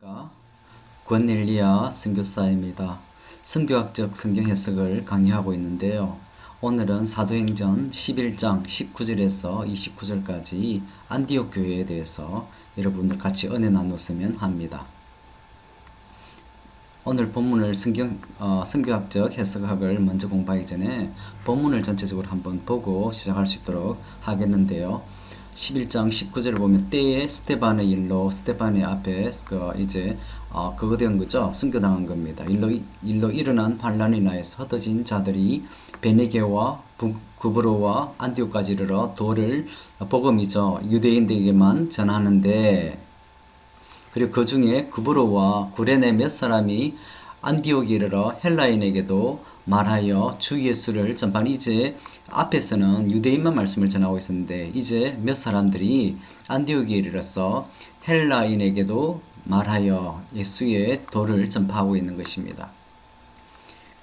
안녕하십니까. 권일리아 선교사입니다. 선교학적 성경 해석을 강의하고 있는데요. 오늘은 사도행전 11장 19절에서 29절까지 안디옥 교회에 대해서 여러분들 같이 은혜 나눴으면 합니다. 오늘 본문을 선교학적 해석학을 먼저 공부하기 전에 본문을 전체적으로 한번 보고 시작할 수 있도록 하겠는데요. 11장 19절을 보면 때에 스테반의 일로 스테반의 앞에 그거 된 거죠. 순교당한 겁니다. 일로 일어난 환란이 인하여서 흩어진 자들이 베네게와 구브로와 안디옥까지 이르러 도를 복음이죠. 유대인들에게만 전하는데, 그리고 그 중에 구브로와 구레네 몇 사람이 안디옥에 이르러 헬라인에게도 말하여 주 예수를 전파하는. 이제 앞에서는 유대인만 말씀을 전하고 있었는데 이제 몇 사람들이 안디옥에 이르러서 헬라인에게도 말하여 예수의 도를 전파하고 있는 것입니다.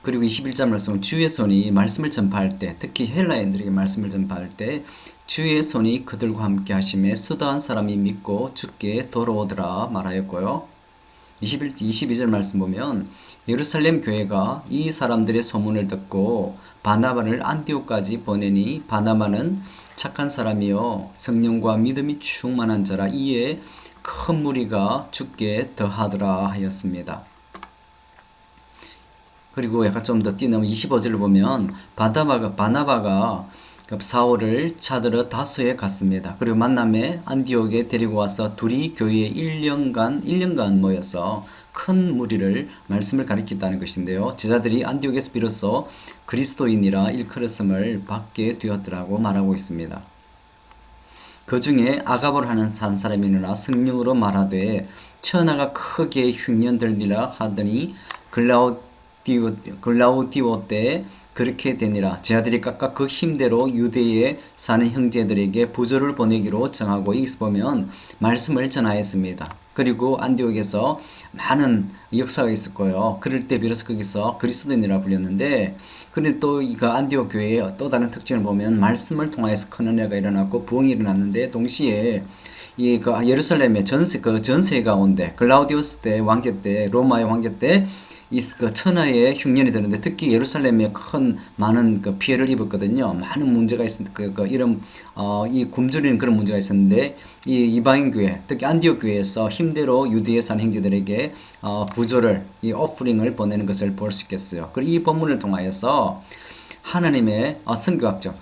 그리고 21절 말씀은 주의 손이 말씀을 전파할 때, 특히 헬라인들에게 말씀을 전파할 때 주의 손이 그들과 함께 하심에 수다한 사람이 믿고 주께 돌아오더라 말하였고요. 22절 말씀 보면 예루살렘 교회가 이 사람들의 소문을 듣고 바나바를 안디옥까지 보내니 바나바는 착한 사람이요 성령과 믿음이 충만한 자라 이에 큰 무리가 주께 더하더라 하였습니다. 그리고 약간 좀 더 뛰는 25절을 보면 바나바가 사울을 찾으러 다소에 갔습니다. 그리고 만남에 안디옥에 데리고 와서 둘이 교회에 1년간 모여서 큰 무리를 말씀을 가르쳤다는 것인데요. 제자들이 안디옥에서 비로소 그리스도인이라 일컬었음을 받게 되었더라고 말하고 있습니다. 그 중에 아가볼 하는 한 사람이 일어나 성령으로 말하되 천하가 크게 흉년들리라 하더니 글라우디오 때 그렇게 되니라. 제자들이 각각 그 힘대로 유대에 사는 형제들에게 부조를 보내기로 정하고 여기서 보면 말씀을 전하였습니다. 그리고 안디옥에서 많은 역사가 있었고요. 그럴 때 비로소 거기서 그리스도인이라 불렸는데, 근데 또 그 안디옥 교회의 또 다른 특징을 보면 말씀을 통하여서 큰 은혜가 일어났고 부흥이 일어났는데, 동시에 그 예루살렘의 전세 가운데 글라우디오스 때 왕제 때 로마의 왕제 때 그 천하의 흉년이 되는데 특히 예루살렘에 많은 그 피해를 입었거든요. 많은 문제가 이 굶주리는 그런 문제가 있었는데 이 이방인 교회, 특히 안디옥 교회에서 힘대로 유대에 사는 형제들에게 부조를 이 오프링을 보내는 것을 볼 수 있겠어요. 그리고 이 본문을 통하여서 하나님의 선교학적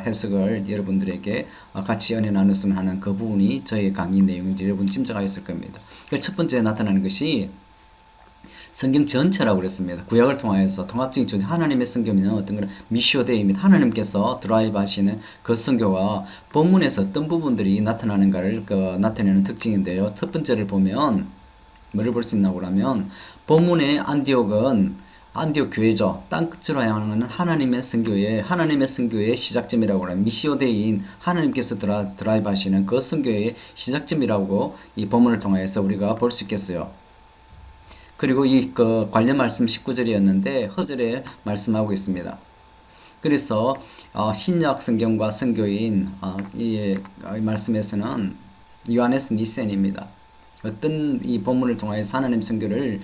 해석을 여러분들에게 같이 은혜 나눴으면 하는 그 부분이 저희 강의 내용인지 여러분 짐작하셨을 겁니다. 첫 번째 나타나는 것이 성경 전체라고 그랬습니다. 구약을 통하여서 통합적인 존재, 하나님의 선교는 어떤 그런 미시오 데이입니다. 하나님께서 드라이브 하시는 그 선교가 본문에서 어떤 부분들이 나타나는가를 나타내는 특징인데요. 첫 번째를 보면 뭐를 볼 수 있나고 하면 본문의 안디옥 교회죠. 땅끝으로 향하는 하나님의 선교의 시작점이라고 하는 미시오데이인 하나님께서 드라이브 하시는 그 선교의 시작점이라고 이 본문을 통해서 우리가 볼 수 있겠어요. 그리고 그 관련 말씀 19절이었는데 허절에 말씀하고 있습니다. 그래서 신약 성경과 선교인 이 말씀에서는 요하네스 니센입니다. 어떤 이 본문을 통하여서 하나님 선교를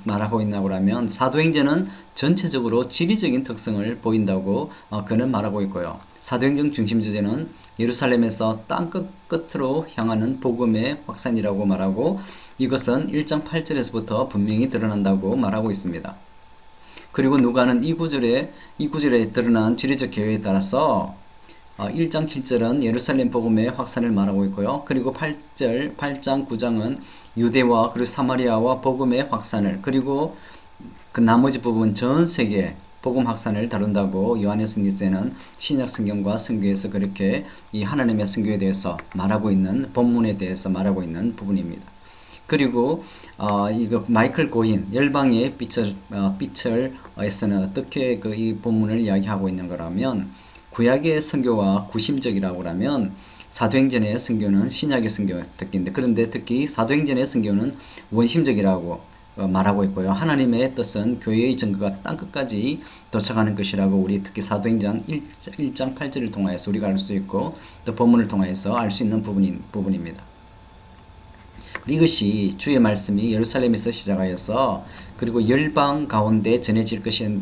말하고 있나고 하면 사도행전은 전체적으로 지리적인 특성을 보인다고 그는 말하고 있고요. 사도행전 중심 주제는 예루살렘에서 땅 끝으로 향하는 복음의 확산이라고 말하고 이것은 1장 8절에서부터 분명히 드러난다고 말하고 있습니다. 그리고 누가는 이 구절에 드러난 지리적 계획에 따라서 1장 7절은 예루살렘 복음의 확산을 말하고 있고요. 그리고 8장 9장은 유대와 그리고 사마리아와 복음의 확산을, 그리고 그 나머지 부분 전 세계 복음 확산을 다룬다고 요하네스 니센은 신약 성경과 선교에서 그렇게 이 하나님의 선교에 대해서 말하고 있는 본문에 대해서 말하고 있는 부분입니다. 그리고 이거 마이클 고힌 열방의 빛을에서는 어떻게 이 본문을 이야기하고 있는 거라면 구약의 선교와 구심적이라고 하면 사도행전의 선교는 신약의 선교 특기인데, 그런데 특히 사도행전의 선교는 원심적이라고 말하고 있고요. 하나님의 뜻은 교회의 증거가 땅끝까지 도착하는 것이라고 우리 특히 사도행전 1장 8절을 통하여서 우리가 알 수 있고 또 본문을 통하여서 알 수 있는 부분입니다. 이것이 주의 말씀이 예루살렘에서 시작하여서 그리고 열방 가운데 전해질 것에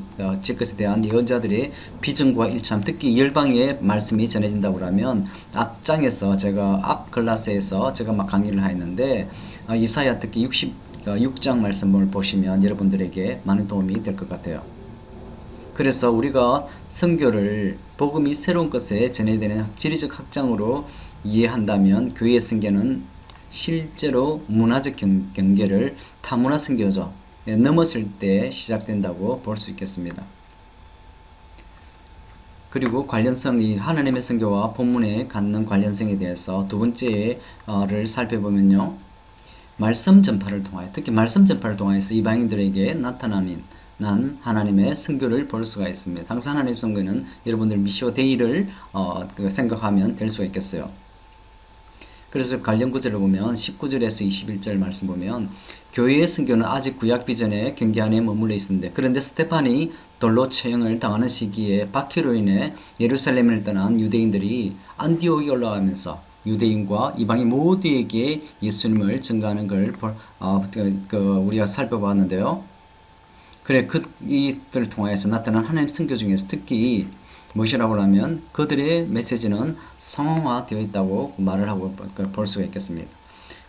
대한 예언자들의 비전과 일참, 특히 열방의 말씀이 전해진다고 하면 앞장에서 제가 앞 클래스에서 제가 막 강의를 하였는데 이사야 특히 66장 말씀을 보시면 여러분들에게 많은 도움이 될 것 같아요. 그래서 우리가 선교를 복음이 새로운 것에 전해되는 지리적 확장으로 이해한다면 교회의 선교는 실제로 문화적 경계를 타문화 선교죠. 넘었을 때 시작된다고 볼 수 있겠습니다. 그리고 관련성이 하나님의 선교와 본문에 갖는 관련성에 대해서 두 번째를 살펴보면요. 말씀 전파를 통하여, 특히 말씀 전파를 통하여서 이방인들에게 나타나는 하나님의 선교를 볼 수가 있습니다. 항상 하나님의 선교는 여러분들 미시오 데이를 생각하면 될 수가 있겠어요. 그래서 관련 구절을 보면 19절에서 21절 말씀 보면 교회의 선교는 아직 구약 비전의 경계 안에 머물러 있었는데, 그런데 스테판이 돌로 처형을 당하는 시기에 박해로 인해 예루살렘을 떠난 유대인들이 안디옥에 올라가면서 유대인과 이방인 모두에게 예수님을 증거하는 걸 우리가 살펴봤는데요. 그래, 이들을 통해서 나타난 하나님 선교 중에서 특히 무엇이라고 하면 그들의 메시지는 상황화되어 있다고 말을 하고 볼 수가 있겠습니다.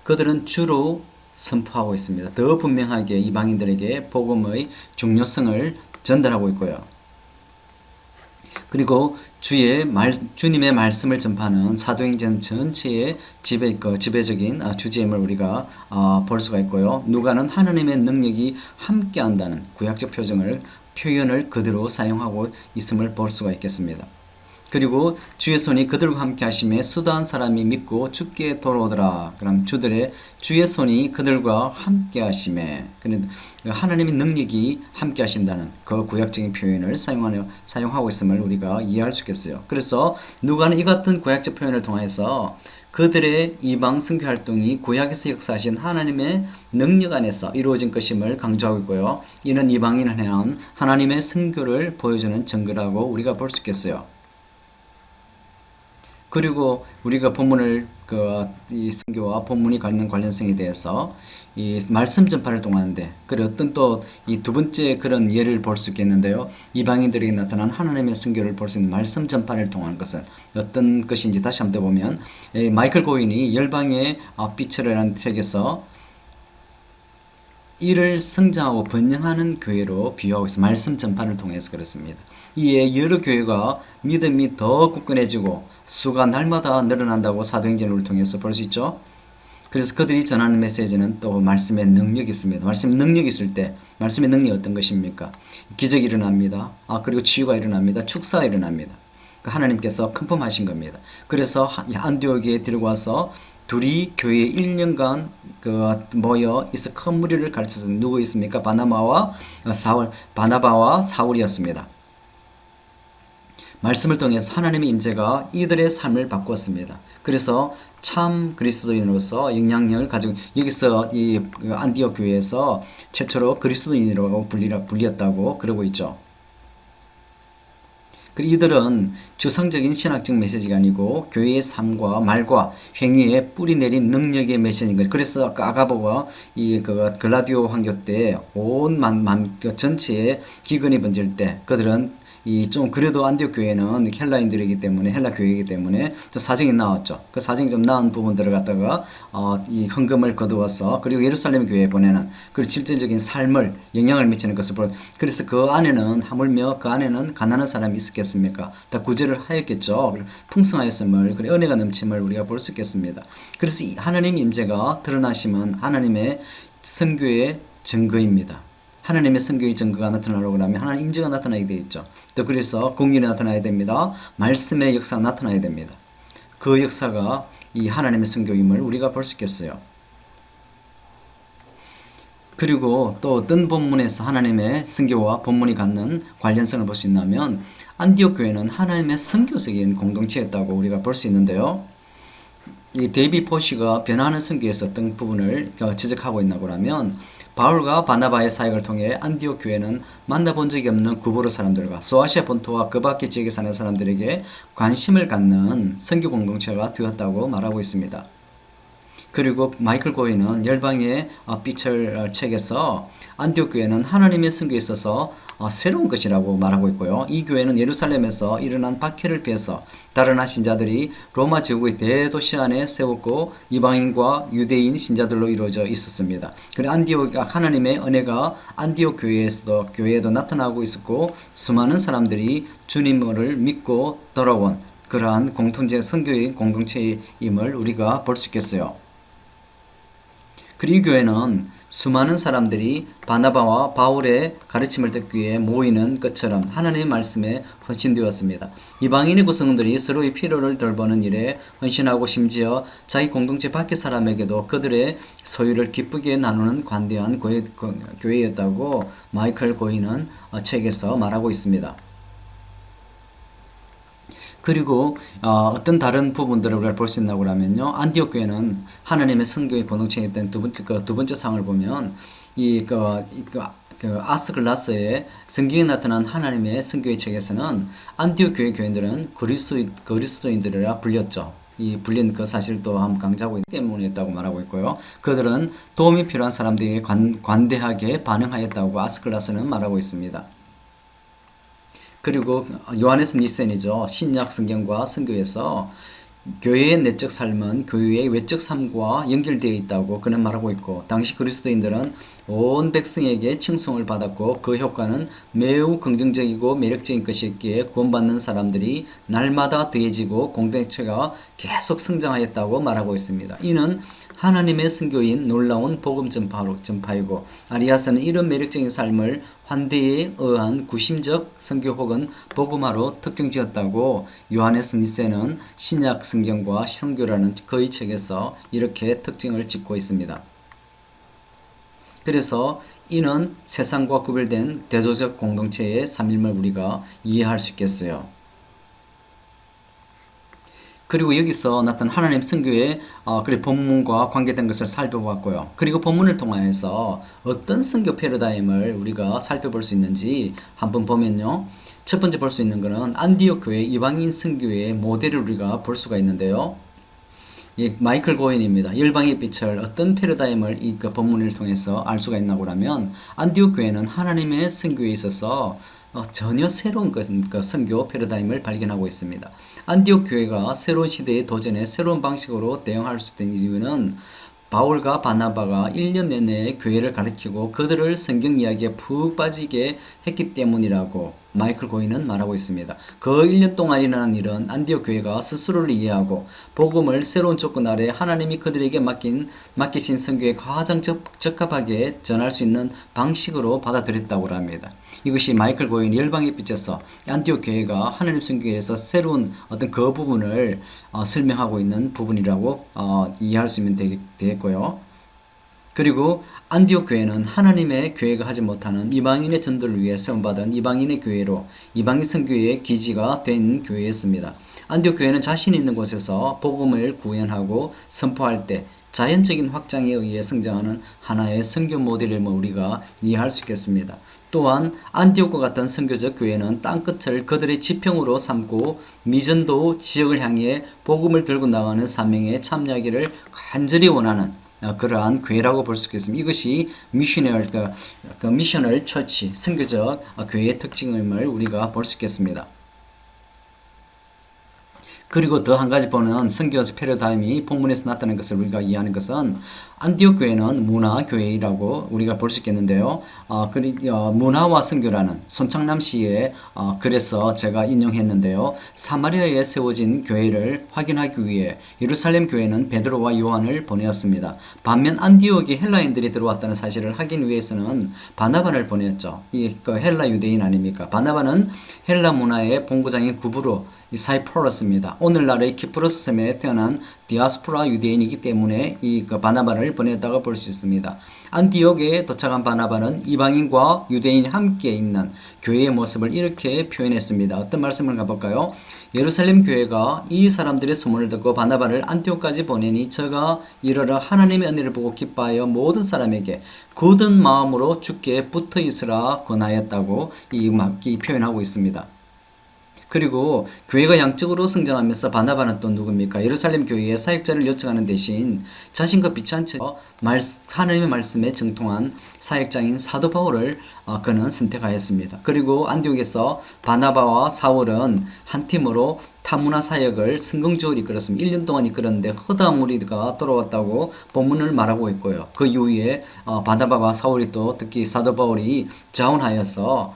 그들은 주로 선포하고 있습니다. 더 분명하게 이방인들에게 복음의 중요성을 전달하고 있고요. 그리고 주님의 말씀을 전파하는 사도행전 전체의 지배적인 주제임을 우리가 볼 수가 있고요. 누가는 하나님의 능력이 함께한다는 구약적 표현을 그대로 사용하고 있음을 볼 수가 있겠습니다. 그리고 주의 손이 그들과 함께 하심에 수다한 사람이 믿고 주께 돌아오더라. 그럼 주의 손이 그들과 함께 하심에, 하나님의 능력이 함께 하신다는 그 구약적인 표현을 사용하고 있음을 우리가 이해할 수 있겠어요. 그래서 누가는 이 같은 구약적 표현을 통해서 그들의 이방 선교 활동이 구약에서 역사하신 하나님의 능력 안에서 이루어진 것임을 강조하고 있고요. 이는 이방인을 향한 하나님의 선교를 보여주는 증거라고 우리가 볼 수 있겠어요. 그리고 우리가 본문을 이 선교와 본문이 갖는 관련성에 대해서 이 말씀 전파를 통하는데, 그리고 어떤 또 이 두 번째 그런 예를 볼 수 있겠는데요. 이방인들에게 나타난 하나님의 선교를 볼 수 있는 말씀 전파를 통한 것은 어떤 것인지 다시 한번 보면 마이클 고인이 열방의 빛이라는 책에서 이를 성장하고 번영하는 교회로 비유하고 있습니다. 말씀 전파를 통해서 그렇습니다. 이에 여러 교회가 믿음이 더 굳건해지고 수가 날마다 늘어난다고 사도행전을 통해서 볼 수 있죠. 그래서 그들이 전하는 메시지는 또 말씀의 능력이 있습니다. 말씀의 능력이 있을 때 말씀의 능력이 어떤 것입니까? 기적이 일어납니다. 그리고 치유가 일어납니다. 축사가 일어납니다. 하나님께서 컨펌하신 겁니다. 그래서 안디옥에 데리고 와서 둘이 교회에 1년간 모여 있어 큰 무리를 가르쳐서 누구 있습니까? 바나바와 사울이었습니다. 말씀을 통해서 하나님의 임재가 이들의 삶을 바꾸었습니다. 그래서 참 그리스도인으로서 영향력을 가지고, 여기서 이 안디옥 교회에서 최초로 그리스도인이라고 불렸다고 그러고 있죠. 이들은 추상적인 신학적 메시지가 아니고 교회의 삶과 말과 행위에 뿌리 내린 능력의 메시지인 거죠. 그래서 아가보가 글라디오 황교 때 온 전체에 기근이 번질 때 그들은 좀 그래도 안디옥 교회는 헬라인들이기 때문에, 헬라 교회이기 때문에 사정이 나왔죠. 그 사정이 좀 나은 부분들을 갖다가 이 헌금을 거두어서, 그리고 예루살렘 교회에 보내는 그 실질적인 삶을 영향을 미치는 것을 그래서 그 안에는 하물며 그 안에는 가난한 사람이 있었겠습니까? 다 구제를 하였겠죠. 풍성하였음을, 그리고 은혜가 넘침을 우리가 볼 수 있겠습니다. 그래서 하나님 임재가 드러나시면 하나님의 선교의 증거입니다. 하나님의 선교의 증거가 나타나려고 하면 하나님 임재가 나타나게 되어 있죠. 또 그래서 공일이 나타나야 됩니다. 말씀의 역사가 나타나야 됩니다. 그 역사가 이 하나님의 선교임을 우리가 볼 수 있겠어요. 그리고 또 어떤 본문에서 하나님의 선교와 본문이 갖는 관련성을 볼 수 있냐면 안디옥 교회는 하나님의 선교적인 공동체였다고 우리가 볼 수 있는데요. 이 데이비 포시가 변화하는 선교에서 어떤 부분을 지적하고 있나고 하면, 바울과 바나바의 사역을 통해 안디옥 교회는 만나본 적이 없는 구보로 사람들과 소아시아 본토와 그 밖의 지역에 사는 사람들에게 관심을 갖는 선교 공동체가 되었다고 말하고 있습니다. 그리고 마이클 고인은 열방의 빛을 책에서 안디옥 교회는 하나님의 선교에 있어서 새로운 것이라고 말하고 있고요. 이 교회는 예루살렘에서 일어난 박해를 피해서 다른 신자들이 로마 제국의 대도시 안에 세웠고 이방인과 유대인 신자들로 이루어져 있었습니다. 그리고 안디옥 하나님의 은혜가 안디옥 교회에도 나타나고 있었고 수많은 사람들이 주님을 믿고 돌아온 그러한 공통제 선교의 공동체임을 우리가 볼 수 있겠어요. 그리고 이 교회는 수많은 사람들이 바나바와 바울의 가르침을 듣기 위해 모이는 것처럼 하나님의 말씀에 헌신되었습니다. 이방인의 구성원들이 서로의 필요를 돌보는 일에 헌신하고 심지어 자기 공동체 밖의 사람에게도 그들의 소유를 기쁘게 나누는 관대한 교회였다고 마이클 고인은 책에서 말하고 있습니다. 그리고 어떤 다른 부분들을 우리가 볼 수 있다고 하면요. 안디옥 교회는 하나님의 선교의 공동체에 있던 두 번째 상을 보면 아스글라스의 성경에 나타난 하나님의 선교의 책에서는 안디옥 교회 교인들은 그리스도인들이라 불렸죠. 이 불린 그 사실도 한번 강조하고 있기 때문이었다고 말하고 있고요. 그들은 도움이 필요한 사람들에게 관대하게 반응하였다고 아스글라스는 말하고 있습니다. 그리고 요한에서 니센이죠. 신약 성경과 선교에서 교회의 내적 삶은 교회의 외적 삶과 연결되어 있다고 그는 말하고 있고 당시 그리스도인들은 온 백성에게 칭송을 받았고 그 효과는 매우 긍정적이고 매력적인 것이었기에 구원받는 사람들이 날마다 더해지고 공동체가 계속 성장하였다고 말하고 있습니다. 이는 하나님의 선교인 놀라운 복음 전파이고 아리아스는 이런 매력적인 삶을 환대에 의한 구심적 선교 혹은 복음화로 특정지었다고 요한에서 니세는 신약 성경과 선교라는 그의 책에서 이렇게 특징을 짓고 있습니다. 그래서 이는 세상과 구별된 대조적 공동체의 삶임을 우리가 이해할 수 있겠어요. 그리고 여기서 나타난 하나님 선교의 본문과 관계된 것을 살펴봤고요. 그리고 본문을 통하여서 어떤 선교 패러다임을 우리가 살펴볼 수 있는지 한번 보면요. 첫 번째 볼 수 있는 것은 안디옥 교회 이방인 선교의 모델을 우리가 볼 수가 있는데요. 마이클 고인입니다. 열방의 빛을 어떤 패러다임을 이 본문을 통해서 알 수가 있나고 하면 안디옥 교회는 하나님의 선교에 있어서 전혀 새로운 선교 패러다임을 발견하고 있습니다. 안디옥 교회가 새로운 시대의 도전에 새로운 방식으로 대응할 수 있는 이유는 바울과 바나바가 1년 내내 교회를 가르치고 그들을 성경 이야기에 푹 빠지게 했기 때문이라고 마이클 고인은 말하고 있습니다. 그 1년 동안 일어난 일은 안디옥 교회가 스스로를 이해하고 복음을 새로운 조건 아래 하나님이 그들에게 맡기신 선교에 가장 적합하게 전할 수 있는 방식으로 받아들였다고 합니다. 이것이 마이클 고인 열방의 빛에서 안디옥 교회가 하나님 선교에서 새로운 어떤 그 부분을 설명하고 있는 부분이라고 이해할 수 있으면 되겠고요. 그리고 안디옥 교회는 하나님의 교회가 하지 못하는 이방인의 전도를 위해 세움받은 이방인의 교회로 이방인 선교의 기지가 된 교회였습니다. 안디옥 교회는 자신 있는 곳에서 복음을 구현하고 선포할 때 자연적인 확장에 의해 성장하는 하나의 선교 모델임을 우리가 이해할 수 있겠습니다. 또한 안디옥과 같은 선교적 교회는 땅끝을 그들의 지평으로 삼고 미전도 지역을 향해 복음을 들고 나가는 사명에 참여하기를 간절히 원하는 그러한 교회라고 볼 수 있겠습니다. 이것이 미셔널 처치, 선교적 교회의 특징임을 우리가 볼 수 있겠습니다. 그리고 더 한 가지 보는 선교적 패러다임이 본문에서 나타나는 것을 우리가 이해하는 것은 안디옥 교회는 문화교회라고 우리가 볼 수 있겠는데요. 문화와 선교라는 손창남 시의 글에서 제가 인용했는데요. 사마리아에 세워진 교회를 확인하기 위해 예루살렘 교회는 베드로와 요한을 보내었습니다. 반면 안디옥에 헬라인들이 들어왔다는 사실을 확인 위해서는 바나바를 보냈죠. 이 헬라 유대인 아닙니까? 바나바는 헬라 문화의 본고장인 구브로 사이프러스입니다. 오늘날의 키프로스 섬에 태어난 디아스포라 유대인이기 때문에 이 바나바를 보냈다고 볼 수 있습니다. 안디옥에 도착한 바나바는 이방인과 유대인이 함께 있는 교회의 모습을 이렇게 표현했습니다. 어떤 말씀을 가볼까요? 예루살렘 교회가 이 사람들의 소문을 듣고 바나바를 안디옥까지 보내니 저가 이르러 하나님의 은혜를 보고 기뻐하여 모든 사람에게 굳은 마음으로 주께 붙어 있으라 권하였다고 이 표현하고 있습니다. 그리고 교회가 양적으로 성장하면서 바나바는 또 누굽니까? 예루살렘 교회에 사역자를 요청하는 대신 자신과 비슷한 하나님의 말씀에 정통한 사역자인 사도 바울을 그는 선택하였습니다. 그리고 안디옥에서 바나바와 사울은 한 팀으로 타문화 사역을 성공적으로 이끌었습니다. 1년 동안 이끌었는데 허다한 무리가 돌아왔다고 본문을 말하고 있고요. 그 이후에 바나바와 사울이 또 특히 사도 바울이 자원하여서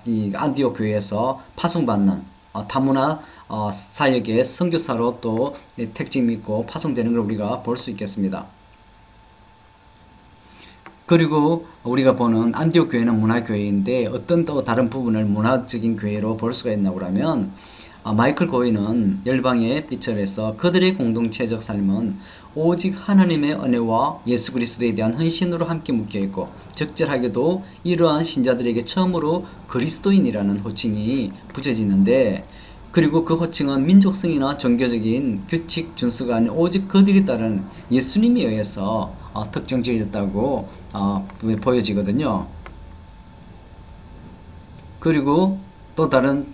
이 안디옥 교회에서 파송받는 타문화 사역의 선교사로 또 택짐 있고 파송되는 걸 우리가 볼 수 있겠습니다. 그리고 우리가 보는 안디옥 교회는 문화교회인데 어떤 또 다른 부분을 문화적인 교회로 볼 수가 있나고 하면 마이클 고인은 열방의 빛을 해서 그들의 공동체적 삶은 오직 하나님의 은혜와 예수 그리스도에 대한 헌신으로 함께 묶여있고 적절하게도 이러한 신자들에게 처음으로 그리스도인이라는 호칭이 붙여지는데, 그리고 그 호칭은 민족성이나 종교적인 규칙 준수가 아닌 오직 그들이 따른 예수님에 의해서 특정지어졌다고 보여지거든요. 그리고 또 다른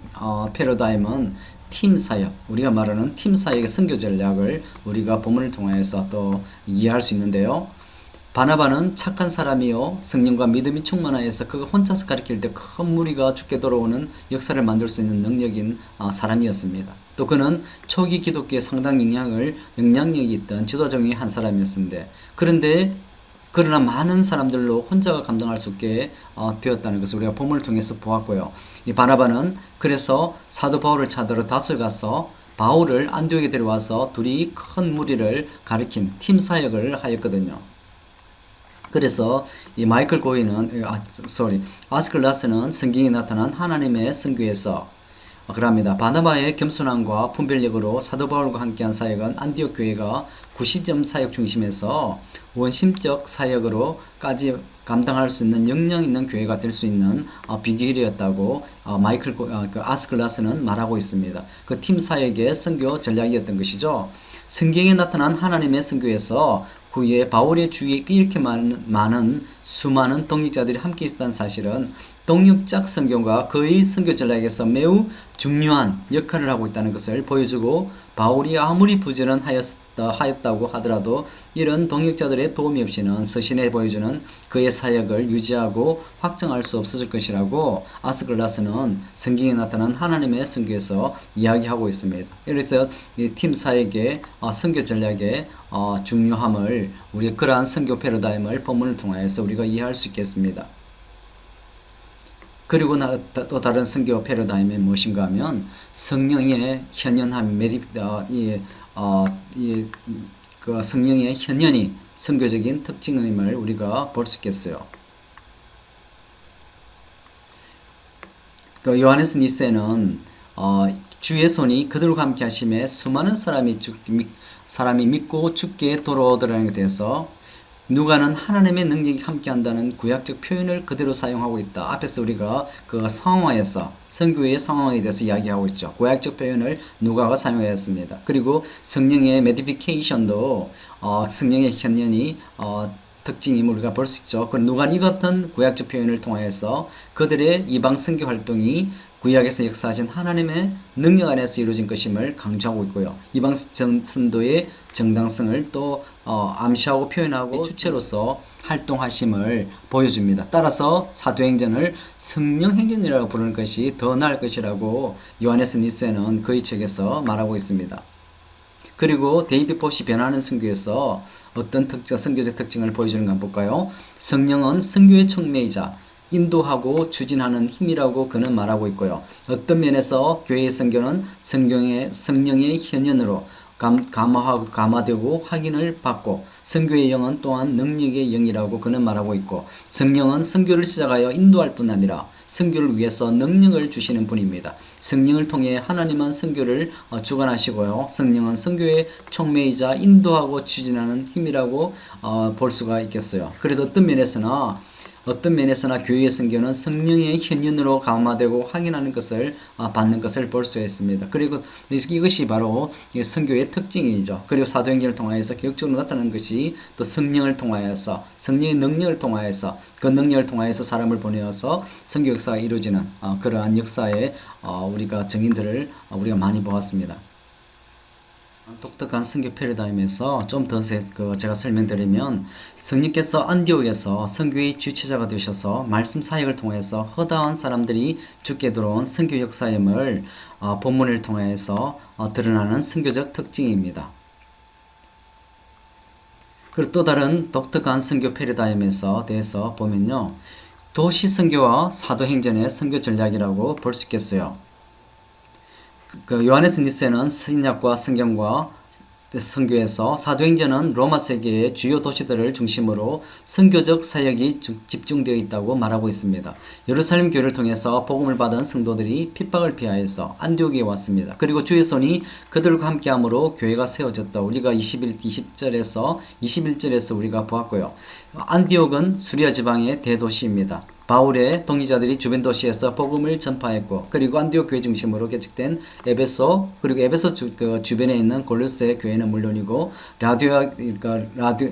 패러다임은 팀 사역, 우리가 말하는 팀 사역의 선교 전략을 우리가 본문을 통해서 또 이해할 수 있는데요. 바나바는 착한 사람이요 성령과 믿음이 충만하여서 그가 혼자서 가르칠 때 큰 무리가 죽게 돌아오는 역사를 만들 수 있는 능력인 사람이었습니다. 또 그는 초기 기독교에 상당 영향력이 있던 지도자 중에 한 사람이었는데, 그러나 많은 사람들로 혼자가 감당할 수 없게 되었다는 것을 우리가 본문을 통해서 보았고요. 이 바나바는 그래서 사도 바울을 찾으러 다소에 가서 바울을 안디옥에 데려와서 둘이 큰 무리를 가리킨 팀 사역을 하였거든요. 그래서 이 마이클 고인은 아스클라스는 성경에 나타난 하나님의 선교에서 그럽니다. 바나바의 겸손함과 분별력으로 사도 바울과 함께한 사역은 안디옥 교회가 90점 사역 중심에서 원심적 사역으로까지 감당할 수 있는 역량 있는 교회가 될 수 있는 비결이었다고 아스클라스는 말하고 있습니다. 그 팀 사역의 선교 전략이었던 것이죠. 성경에 나타난 하나님의 선교에서 후에 바울의 주위에 이렇게 많은 수많은 동역자들이 함께 있었다는 사실은 동역적 선교가 그의 선교 전략에서 매우 중요한 역할을 하고 있다는 것을 보여주고, 바울이 아무리 부지런하였다고 하더라도 이런 동역자들의 도움이 없이는 서신에 보여주는 그의 사역을 유지하고 확정할 수 없었을 것이라고 아스클라스는 성경에 나타난 하나님의 선교에서 이야기하고 있습니다. 그래서 이 팀 사역의 선교 전략의 중요함을, 우리 그러한 선교 패러다임을 본문을 통해서 우리가 이해할 수 있겠습니다. 그리고 또 다른 선교 패러다임이 무엇인가 하면 성령의 현현함, 그 성령의 현현이 선교적인 특징임을 우리가 볼 수 있겠어요. 그 요하네스 니세는 주의 손이 그들과 함께 하심에 수많은 사람이 믿고 죽게 돌아오더라는 것에 대해서 누가는 하나님의 능력이 함께한다는 구약적 표현을 그대로 사용하고 있다. 앞에서 우리가 그 상황에서 선교의 상황에 대해서 이야기하고 있죠. 구약적 표현을 누가가 사용하였습니다. 그리고 성령의 메디피케이션도 성령의 현현이 특징임을 우리가 볼 수 있죠. 그 누가는 이 같은 구약적 표현을 통하여서 그들의 이방 선교 활동이 구약에서 역사하신 하나님의 능력 안에서 이루어진 것임을 강조하고 있고요. 이방 선도의 정당성을 또 암시하고 표현하고 주체로서 활동하심을 보여줍니다. 따라서 사도행전을 성령행전이라고 부르는 것이 더 나을 것이라고 요하네스 니세는 그의 책에서 말하고 있습니다. 그리고 데이비드 포시 변화하는 선교에서 어떤 선교적 특징을 보여주는가 한번 볼까요? 성령은 선교의 촉매이자 인도하고 추진하는 힘이라고 그는 말하고 있고요. 어떤 면에서 교회의 선교는 성령의 현현으로 감화되고 확인을 받고, 선교의 영은 또한 능력의 영이라고 그는 말하고 있고, 성령은 선교를 시작하여 인도할 뿐 아니라 선교를 위해서 능력을 주시는 분입니다. 성령을 통해 하나님은 선교를 주관하시고요. 성령은 선교의 촉매이자 인도하고 추진하는 힘이라고 볼 수가 있겠어요. 그래서 어떤 면에서는 어떤 면에서나 교회의 선교는 성령의 현현으로 감화되고 확인하는 것을 받는 것을 볼 수 있습니다. 그리고 이것이 바로 선교의 특징이죠. 그리고 사도행전을 통하여서 기억적으로 나타나는 것이 또 성령을 통하여서 성령의 능력을 통하여서 그 능력을 통하여서 사람을 보내어서 선교 역사가 이루어지는 그러한 역사에 우리가 증인들을 우리가 많이 보았습니다. 독특한 선교 패러다임에서 좀 더 제가 설명드리면 성령께서 안디옥에서 선교의 주체자가 되셔서 말씀 사역을 통해서 허다한 사람들이 죽게 들어온 선교 역사임을 본문을 통해서 드러나는 선교적 특징입니다. 그리고 또 다른 독특한 선교 패러다임에서 대해서 보면요, 도시 선교와 사도행전의 선교 전략이라고 볼 수 있겠어요. 요하네스 니세는 신약과 성경과 선교에서, 사도행전은 로마 세계의 주요 도시들을 중심으로 선교적 사역이 집중되어 있다고 말하고 있습니다. 예루살렘 교회를 통해서 복음을 받은 성도들이 핍박을 피하여서 안디옥에 왔습니다. 그리고 주의 손이 그들과 함께함으로 교회가 세워졌다. 우리가 20절에서 21절에서 우리가 보았고요. 안디옥은 수리아 지방의 대도시입니다. 바울의 동기자들이 주변 도시에서 복음을 전파했고, 그리고 안디옥 교회 중심으로 개척된 에베소, 그리고 에베소 주변에 있는 골로새 교회는 물론이고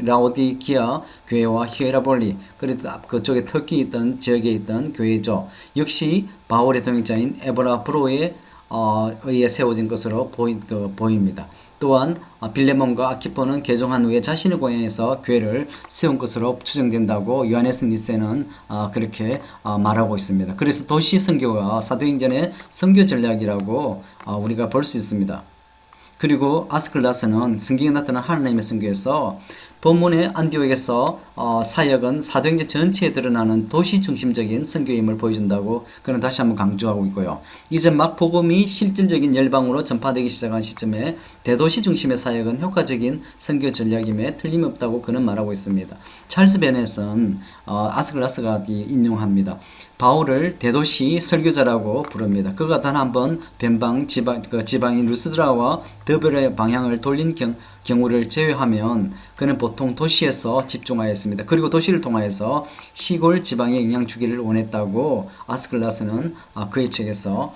라오디키아 교회와 히에라볼리, 그리고 그쪽에 터키 있던 지역에 있던 교회죠. 역시 바울의 동역자인 에브라브로의 의해 세워진 것으로 보입니다. 또한 빌레몬과 아키포는 개종한 후에 자신의 고향에서 교회를 세운 것으로 추정된다고 요하네스 니세는 그렇게 말하고 있습니다. 그래서 도시 선교가 사도행전의 선교 전략이라고 우리가 볼 수 있습니다. 그리고 아스클라스는 성경에 나타난 하나님의 선교에서 본문의 안디옥에서 사역은 사도행전 전체에 드러나는 도시 중심적인 선교임을 보여준다고 그는 다시 한번 강조하고 있고요. 이제 막 복음이 실질적인 열방으로 전파되기 시작한 시점에 대도시 중심의 사역은 효과적인 선교 전략임에 틀림없다고 그는 말하고 있습니다. 찰스 베넷은 아스클라스가 인용합니다. 바울을 대도시 설교자라고 부릅니다. 그가 단 한 번 변방 지방인 루스드라와 더벨의 방향을 돌린 경우를 제외하면 그는 보통 도시에서 집중하였습니다. 그리고 도시를 통하여서 시골 지방에 영향 주기를 원했다고 아스클라스는 그의 책에서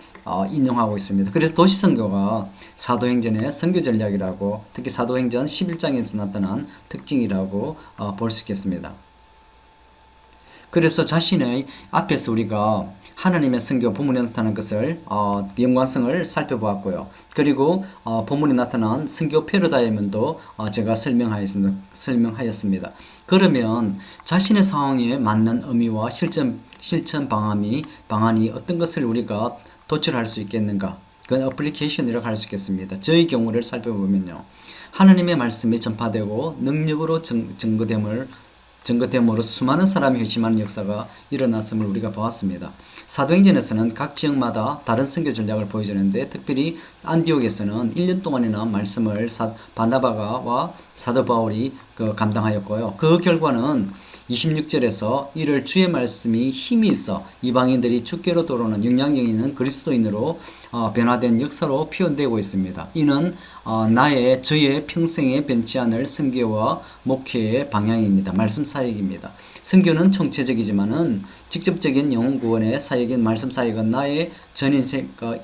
인용하고 있습니다. 그래서 도시 선교가 사도행전의 선교 전략이라고, 특히 사도행전 11장에서 나타난 특징이라고 볼 수 있겠습니다. 그래서 자신의 앞에서 우리가 하나님의 선교 본문에 나타난 것을 연관성을 살펴보았고요. 그리고 본문에 나타난 선교 패러다임도 제가 설명하였습니다. 그러면 자신의 상황에 맞는 의미와 실천 방안이 어떤 것을 우리가 도출할 수 있겠는가? 그건 어플리케이션이라고 할 수 있겠습니다. 저의 경우를 살펴보면요, 하나님의 말씀이 전파되고 능력으로 증거됨으로 수많은 사람이 회심하는 역사가 일어났음을 우리가 보았습니다. 사도행전에서는 각 지역마다 다른 선교 전략을 보여주는데, 특별히 안디옥에서는 1년 동안이나 말씀을 바나바와 사도 바울이 감당하였고요. 그 결과는 26절에서 이를 주의 말씀이 힘이 있어 이방인들이 주께로 돌아오는 영향력 있는 그리스도인으로 변화된 역사로 표현되고 있습니다. 이는 저의 평생에 변치 않을 선교와 목회의 방향입니다. 말씀 사역입니다. 선교는 총체적이지만은 직접적인 영혼 구원의 사역인 말씀 사역은 나의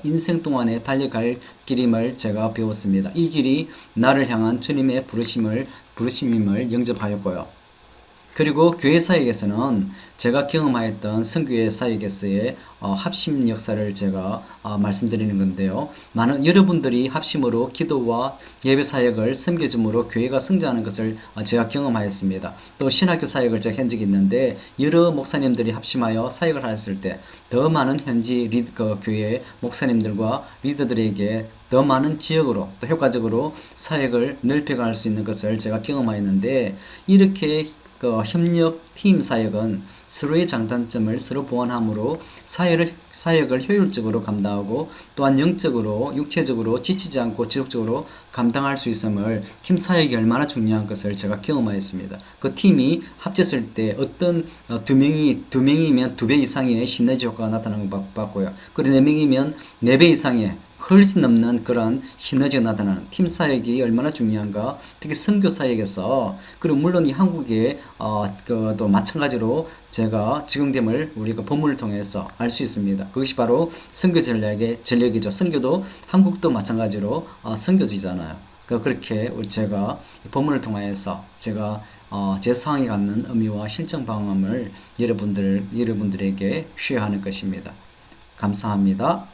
인생 동안에 달려갈 길임을 제가 배웠습니다. 이 길이 나를 향한 주님의 부르심임을 영접하였고요. 그리고 교회 사역에서는 제가 경험하였던 선교회 사역에서의 합심 역사를 제가 말씀드리는 건데요. 많은 여러분들이 합심으로 기도와 예배 사역을 섬겨줌으로 교회가 성장하는 것을 제가 경험하였습니다. 또 신학교 사역을 제가 한 적이 있는데, 여러 목사님들이 합심하여 사역을 하였을 때 더 많은 현지 교회 목사님들과 리더들에게 더 많은 지역으로 또 효과적으로 사역을 넓혀갈 수 있는 것을 제가 경험하였는데, 이렇게 협력 팀 사역은 서로의 장단점을 서로 보완함으로 사역을 효율적으로 감당하고, 또한 영적으로 육체적으로 지치지 않고 지속적으로 감당할 수 있음을, 팀 사역이 얼마나 중요한 것을 제가 경험하였습니다. 그 팀이 합쳤을 때 어떤 두 명이면 2배 이상의 시너지 효과가 나타나는 걸 봤고요. 그리고 4명이면 4배 이상의 훨씬 넘는 그런 시너지가 나타나는 팀 사역이 얼마나 중요한가. 특히 선교 사역에서, 그리고 물론 이 한국에 또 마찬가지로 제가 적용됨을 우리가 본문을 통해서 알 수 있습니다. 그것이 바로 선교 전략이죠. 선교도 한국도 마찬가지로 선교지잖아요. 그렇게 제가 본문을 통해서 제가 제 상황에 갖는 의미와 실천 방법을 여러분들에게 쉐어하는 것입니다. 감사합니다.